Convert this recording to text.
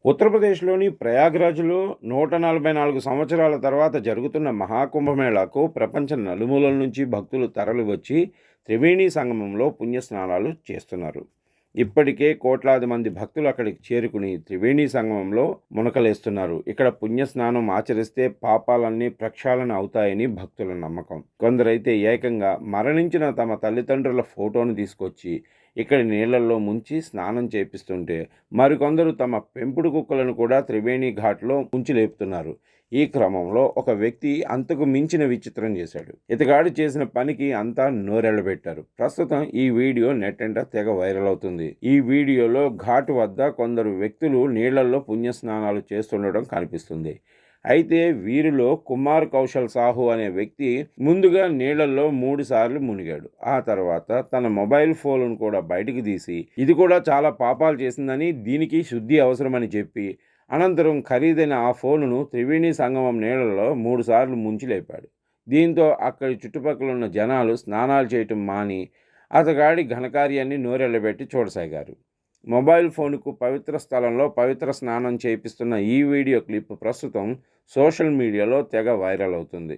ఉత్తరప్రదేశ్‌లోని ప్రయాగ్‌రాజ్‌లో 144 సంవత్సరాల తర్వాత జరుగుతున్న మహాకుంభమేళాకు ప్రపంచ నలుమూలల నుంచి భక్తులు తరలివచ్చి త్రివేణి సంగమంలో పుణ్యస్నానాలు చేస్తున్నారు. ఇప్పటికే కోట్లాది మంది భక్తులు అక్కడికి చేరుకుని త్రివేణి సంగమంలో మునకలేస్తున్నారు. ఇక్కడ పుణ్యస్నానం ఆచరిస్తే పాపాలన్నీ ప్రక్షాళన అవుతాయని భక్తుల నమ్మకం. కొందరైతే ఏకంగా మరణించిన తమ తల్లిదండ్రుల ఫోటోను తీసుకొచ్చి ఇక్కడి నీళ్లలో ముంచి స్నానం చేపిస్తుంటే, మరికొందరు తమ పెంపుడు కుక్కలను కూడా త్రివేణి ఘాట్లో ముంచి లేపుతున్నారు. ఈ క్రమంలో ఒక వ్యక్తి అంతకు మించిన విచిత్రం చేశాడు. ఇతగాడు చేసిన పనికి అంతా నోరెళ్లబెట్టారు. ప్రస్తుతం ఈ వీడియో నెట్టంట తెగ వైరల్ అవుతుంది. ఈ వీడియోలో ఘాటు వద్ద కొందరు వ్యక్తులు నీళ్లలో పుణ్యస్నానాలు చేస్తుండడం కనిపిస్తుంది. అయితే వీరిలో కుమార్ కౌశల్ సాహు అనే వ్యక్తి ముందుగా నీళ్లలో 3 సార్లు మునిగాడు. ఆ తర్వాత తన మొబైల్ ఫోన్ను కూడా బయటికి తీసి ఇది కూడా చాలా పాపాలు చేసిందని, దీనికి శుద్ధి అవసరమని చెప్పి అనంతరం ఖరీదైన ఆ ఫోనును త్రివేణి సంగమం నీళ్లలో 3 సార్లు ముంచి లేపాడు. దీంతో అక్కడి చుట్టుపక్కల ఉన్న జనాలు స్నానాలు చేయటం మాని అతగాడి ఘనకార్యాన్ని నోరెళ్లబెట్టి చూడసాగారు. మొబైల్ ఫోన్కు పవిత్ర స్థలంలో పవిత్ర స్నానం చేపిస్తున్న ఈ వీడియో క్లిప్ ప్రస్తుతం సోషల్ మీడియాలో తెగ వైరల్ అవుతుంది.